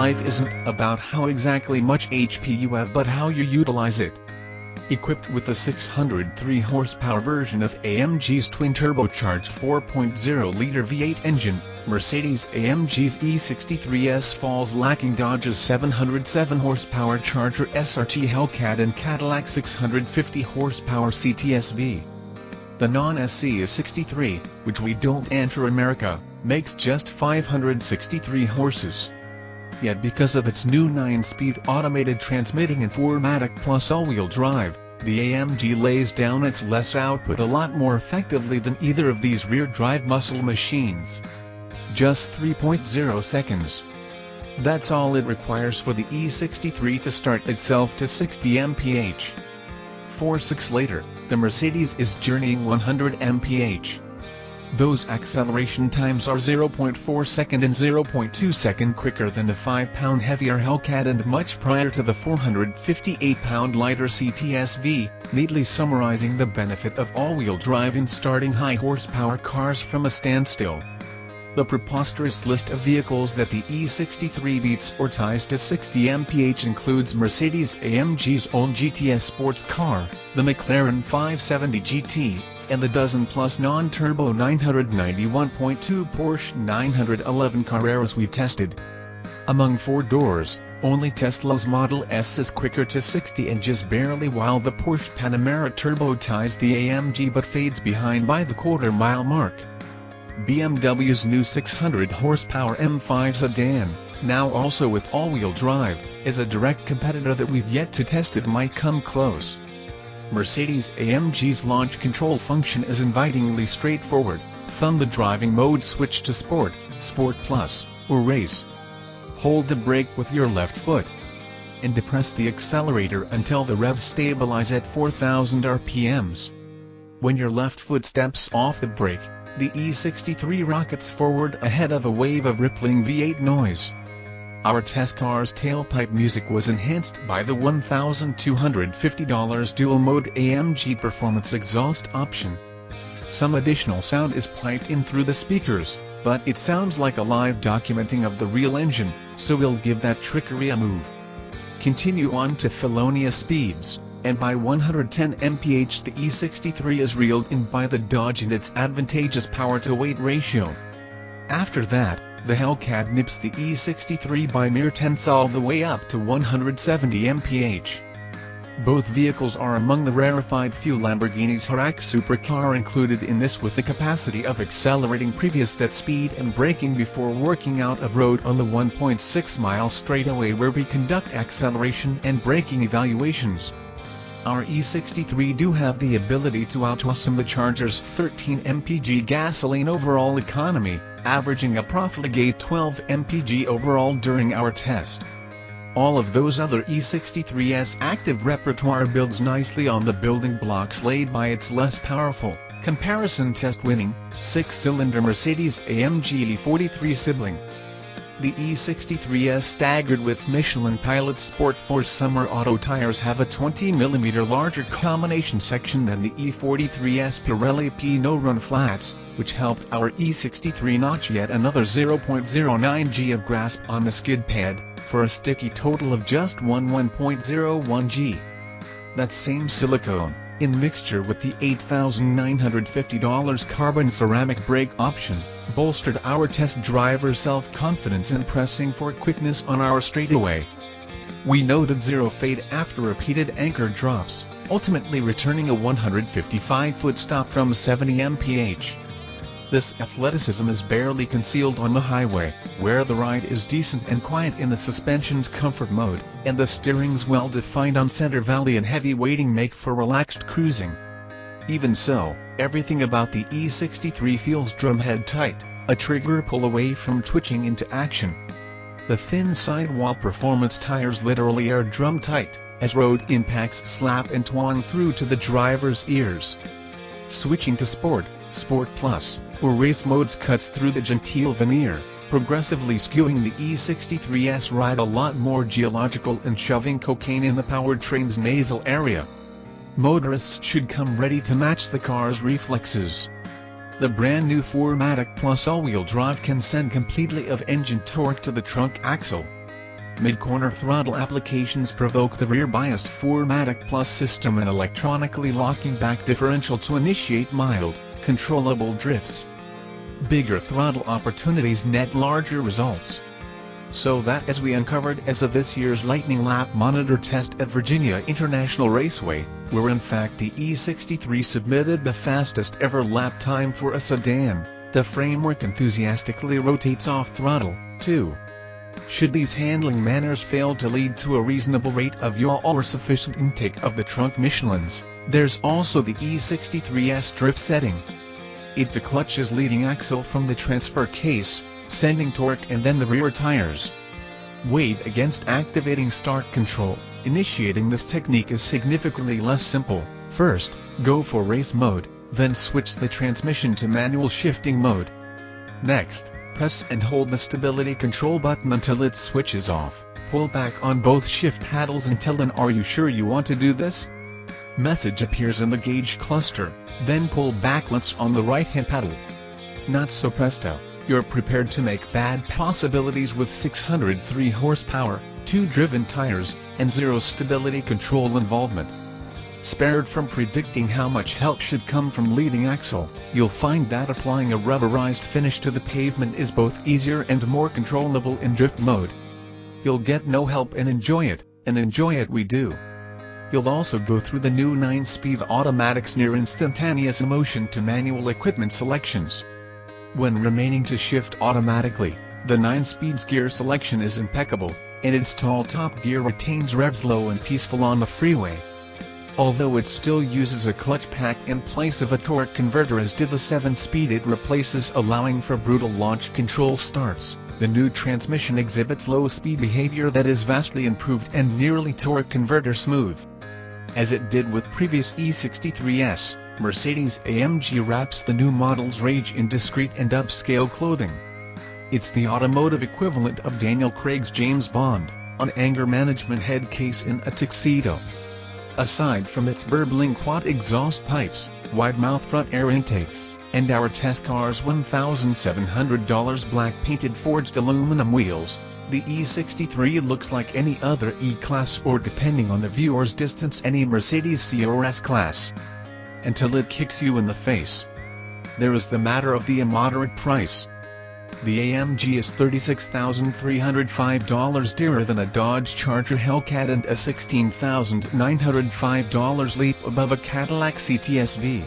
life isn't about how exactly much HP you have but how you utilize it. Equipped with a 603 horsepower version of AMG's twin-turbocharged 4.0-liter V8 engine, Mercedes-AMG's E63 S falls lacking Dodge's 707 horsepower Charger SRT Hellcat and Cadillac's 650 horsepower CTS-V. The non-SC is 63, which we don't enter America, makes just 563 horses. Yet because of its new 9-speed automated transmitting and 4MATIC plus all-wheel drive, the AMG lays down its less output a lot more effectively than either of these rear-drive muscle machines. Just 3.0 seconds. That's all it requires for the E63 to start itself to 60 mph. 4.6 later, the Mercedes is journeying 100 mph. Those acceleration times are 0.4 second and 0.2 second quicker than the 5-pound heavier Hellcat and much prior to the 458-pound lighter CTS-V, neatly summarizing the benefit of all-wheel drive in starting high-horsepower cars from a standstill. The preposterous list of vehicles that the E63 beats or ties to 60 mph includes Mercedes-AMG's own GTS sports car, the McLaren 570 GT, and the dozen-plus non-turbo 991.2 Porsche 911 Carreras we tested. Among four doors, only Tesla's Model S is quicker to 60 and just barely, while the Porsche Panamera Turbo ties the AMG but fades behind by the quarter-mile mark. BMW's new 600-horsepower M5 sedan, now also with all-wheel drive, is a direct competitor that we've yet to test. It might come close. Mercedes-AMG's launch control function is invitingly straightforward. Thumb the driving mode switch to Sport, Sport Plus, or Race. Hold the brake with your left foot. And depress the accelerator until the revs stabilize at 4,000 RPMs. When your left foot steps off the brake, the E63 rockets forward ahead of a wave of rippling V8 noise. Our test car's tailpipe music was enhanced by the $1,250 dual-mode AMG Performance exhaust option. Some additional sound is piped in through the speakers, but it sounds like a live documenting of the real engine, so we'll give that trickery a move. Continue on to felonious speeds, and by 110 mph the E63 is reeled in by the Dodge and its advantageous power-to-weight ratio. After that, the Hellcat nips the E63 by mere tenths all the way up to 170 mph. Both vehicles are among the rarefied few Lamborghini's Huracan supercar included in this, with the capacity of accelerating previous that speed and braking before working out of road on the 1.6-mile straightaway where we conduct acceleration and braking evaluations. Our E63 do have the ability to out-awesome the Charger's 13 mpg gasoline overall economy, averaging a profligate 12 mpg overall during our test. All of those other E63's active repertoire builds nicely on the building blocks laid by its less powerful, comparison test-winning, 6-cylinder Mercedes-AMG E43 sibling. The E63's staggered with Michelin Pilot Sport Force Summer Auto tires have a 20mm larger combination section than the E43's Pirelli P-No-Run flats, which helped our E63 notch yet another 0.09 g of grasp on the skid pad, for a sticky total of just 1.01 g. That same silicone, in mixture with the $8,950 carbon ceramic brake option, bolstered our test driver's self-confidence in pressing for quickness on our straightaway. We noted zero fade after repeated anchor drops, ultimately returning a 155-foot stop from 70 mph. This athleticism is barely concealed on the highway, where the ride is decent and quiet in the suspension's comfort mode, and the steering's well defined on center valley and heavy weighting make for relaxed cruising. Even so, everything about the E63 feels drumhead tight, a trigger pull away from twitching into action. The thin sidewall performance tires literally are drum tight, as road impacts slap and twang through to the driver's ears. Switching to Sport, Sport Plus, or Race modes cuts through the genteel veneer, progressively skewing the E63's ride a lot more geological and shoving cocaine in the powertrain's nasal area. Motorists should come ready to match the car's reflexes. The brand new 4MATIC plus all-wheel drive can send completely of engine torque to the trunk axle. Mid-corner throttle applications provoke the rear-biased 4MATIC Plus system and electronically locking back differential to initiate mild, controllable drifts. Bigger throttle opportunities net larger results. So that, as we uncovered as of this year's Lightning Lap Monitor test at Virginia International Raceway, where in fact the E63 submitted the fastest ever lap time for a sedan, the framework enthusiastically rotates off throttle, too. Should these handling manners fail to lead to a reasonable rate of yaw or sufficient intake of the trunk Michelins, there's also the E63 S drift setting. It declutches leading axle from the transfer case, sending torque and then the rear tires. Weighed against activating start control, initiating this technique is significantly less simple. First, go for race mode, then switch the transmission to manual shifting mode. Next, press and hold the stability control button until it switches off. Pull back on both shift handles until then "Are you sure you want to do this?" message appears in the gauge cluster, then pull back once on the right-hand pedal. Not so presto, you're prepared to make bad possibilities with 603 horsepower, 2 driven tires, and 0 stability control involvement. Spared from predicting how much help should come from leading axle, you'll find that applying a rubberized finish to the pavement is both easier and more controllable in drift mode. You'll get no help and enjoy it we do. You'll also go through the new 9-speed automatic's near instantaneous motion to manual equipment selections. When remaining to shift automatically, the 9-speed's gear selection is impeccable, and its tall top gear retains revs low and peaceful on the freeway. Although it still uses a clutch pack in place of a torque converter as did the 7-speed it replaces, allowing for brutal launch control starts, the new transmission exhibits low-speed behavior that is vastly improved and nearly torque converter smooth. As it did with previous E63 S, Mercedes-AMG wraps the new model's rage in discreet and upscale clothing. It's the automotive equivalent of Daniel Craig's James Bond, an anger management head case in a tuxedo. Aside from its burbling quad exhaust pipes, wide-mouth front air intakes, and our test car's $1,700 black-painted forged aluminum wheels, the E63 looks like any other E-Class or, depending on the viewer's distance, any Mercedes C or S Class. Until it kicks you in the face. There is the matter of the immoderate price. The AMG is $36,305 dearer than a Dodge Charger Hellcat and a $16,905 leap above a Cadillac CTS-V.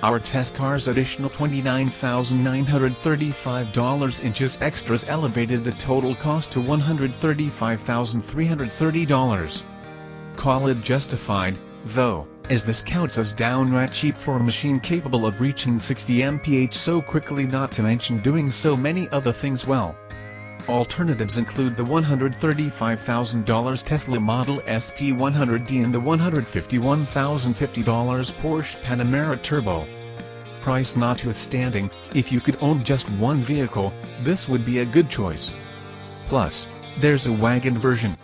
Our test car's additional $29,935 inches extras elevated the total cost to $135,330. Call it justified, though, as this counts as downright cheap for a machine capable of reaching 60 mph so quickly, not to mention doing so many other things well. Alternatives include the $135,000 Tesla Model S P100D and the $151,050 Porsche Panamera Turbo. Price notwithstanding, if you could own just one vehicle, this would be a good choice. Plus, there's a wagon version,